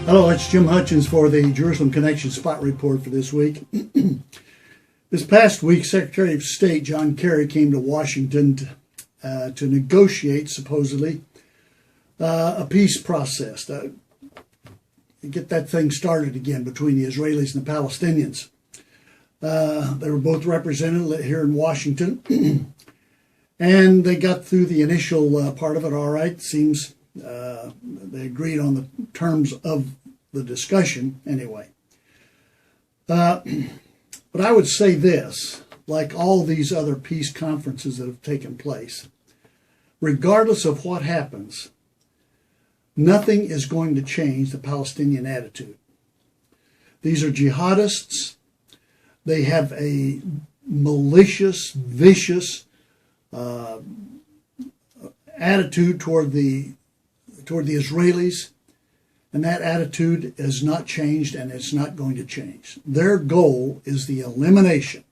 Hello, it's Jim Hutchins for the Jerusalem Connection Spot Report for this week. This past week, Secretary of State John Kerry came to Washington to negotiate, supposedly, a peace process, to get that thing started again between the Israelis and the Palestinians. They were both represented here in Washington, and they got through the initial part of it all right. Seems they agreed on the terms of the discussion anyway. But I would say this, like all these other peace conferences that have taken place, regardless of what happens, nothing is going to change the Palestinian attitude. These are jihadists. They have a malicious, vicious attitude toward the Israelis, and that attitude has not changed, and it's not going to change. Their goal is the elimination,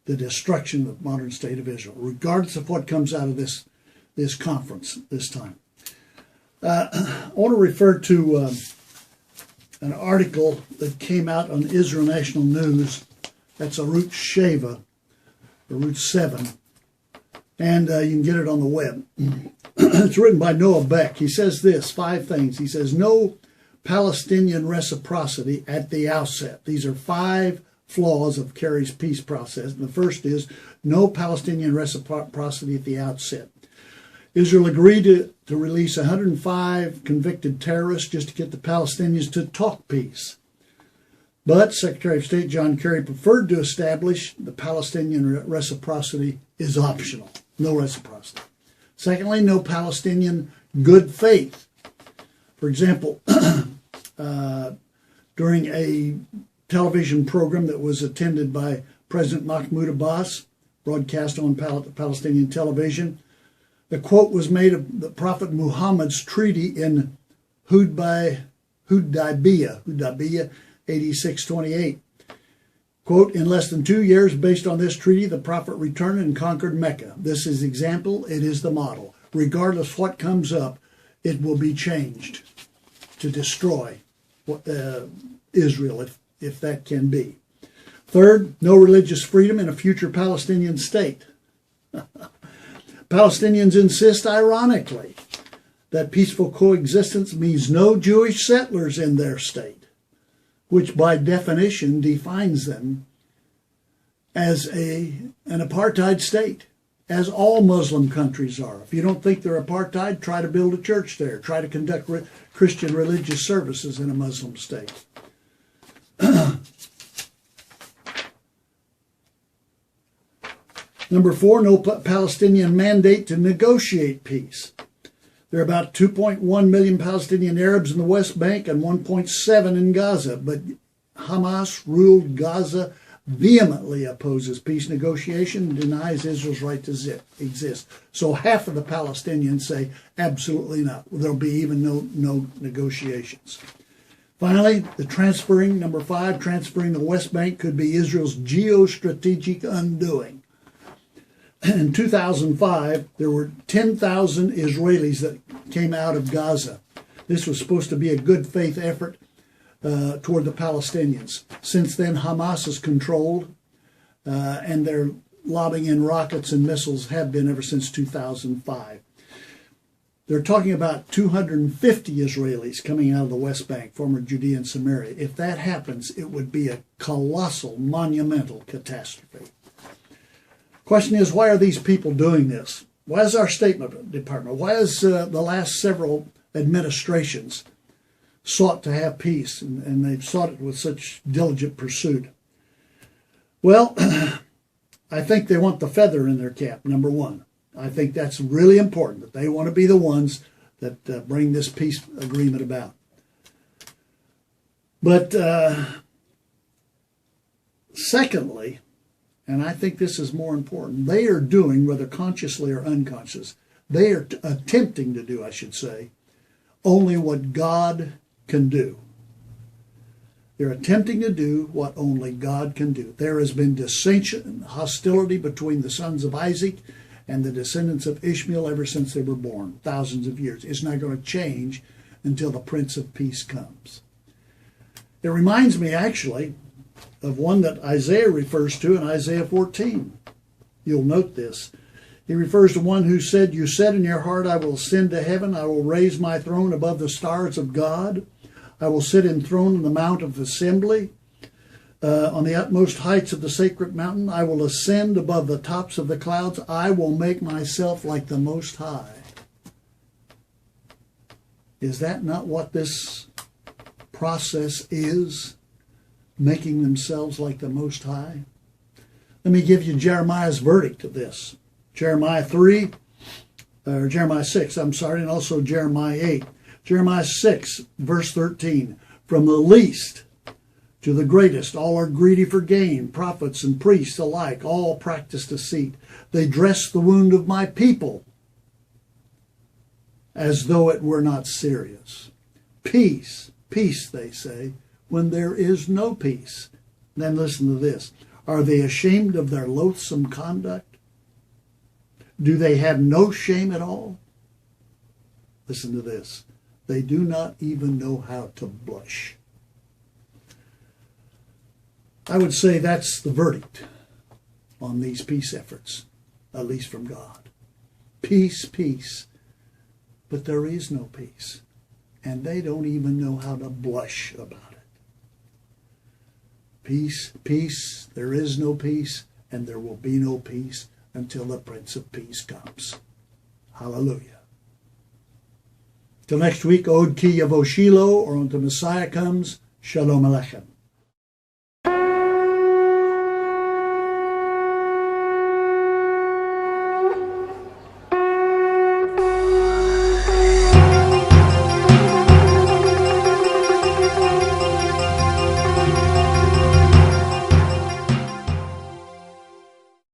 the destruction of the modern state of Israel, regardless of what comes out of this conference this time. I want to refer to an article that came out on Israel National News. That's Arutz Sheva, Arutz 7, and you can get it on the web. It's written by Noah Beck. He says this, 5 things. He says, no Palestinian reciprocity at the outset. These are 5 flaws of Kerry's peace process. And the first is no Palestinian reciprocity at the outset. Israel agreed to release 105 convicted terrorists just to get the Palestinians to talk peace. But Secretary of State John Kerry preferred to establish the Palestinian reciprocity is optional. No reciprocity. Secondly, no Palestinian good faith. For example, during a television program that was attended by President Mahmoud Abbas, broadcast on Palestinian television, the quote was made of the Prophet Muhammad's treaty in Hudaybiyah 86:28. Quote, in less than 2 years, based on this treaty, the Prophet returned and conquered Mecca. This is the example, it is the model. Regardless what comes up, it will be changed to destroy Israel, if that can be. Third, no religious freedom in a future Palestinian state. Palestinians insist, ironically, that peaceful coexistence means no Jewish settlers in their state, which by definition defines them as an apartheid state, as all Muslim countries are. If you don't think they're apartheid, try to build a church there. Try to conduct Christian religious services in a Muslim state. Number 4, no Palestinian mandate to negotiate peace. There are about 2.1 million Palestinian Arabs in the West Bank and 1.7 in Gaza, but Hamas-ruled Gaza vehemently opposes peace negotiation and denies Israel's right to exist. So half of the Palestinians say absolutely not. There'll be even no negotiations. Finally, number 5, transferring the West Bank could be Israel's geostrategic undoing. In 2005, there were 10,000 Israelis that came out of Gaza. This was supposed to be a good faith effort toward the Palestinians. Since then, Hamas is controlled, and they're lobbing in rockets and missiles, have been ever since 2005. They're talking about 250 Israelis coming out of the West Bank, former Judea and Samaria. If that happens, it would be a colossal, monumental catastrophe. Question is, why are these people doing this? Why is our State Department, why has the last several administrations sought to have peace, and they've sought it with such diligent pursuit? Well, I think they want the feather in their cap, number 1. I think that's really important, that they want to be the ones that bring this peace agreement about. But secondly, and I think this is more important, they are doing, whether consciously or unconscious, they are attempting to do, I should say, only what God can do. They're attempting to do what only God can do. There has been dissension and hostility between the sons of Isaac and the descendants of Ishmael ever since they were born, thousands of years. It's not going to change until the Prince of Peace comes. It reminds me, actually, of one that Isaiah refers to in Isaiah 14. You'll note this. He refers to one who said, "You said in your heart, I will ascend to heaven. I will raise my throne above the stars of God. I will sit enthroned on the mount of assembly, on the utmost heights of the sacred mountain. I will ascend above the tops of the clouds. I will make myself like the Most High." Is that not what this process is? Making themselves like the Most High? Let me give you Jeremiah's verdict of this. Jeremiah 6, and also Jeremiah 8. Jeremiah 6, verse 13. From the least to the greatest, all are greedy for gain. Prophets and priests alike, all practice deceit. They dress the wound of my people as though it were not serious. Peace, peace, they say, when there is no peace. Then listen to this. Are they ashamed of their loathsome conduct? Do they have no shame at all? Listen to this. They do not even know how to blush. I would say that's the verdict on these peace efforts, at least from God. Peace, peace. But there is no peace. And they don't even know how to blush about it. Peace, peace, there is no peace, and there will be no peace until the Prince of Peace comes. Hallelujah. Till next week, Od Ki Yavo Shiloh, or until Messiah comes, Shalom Aleichem.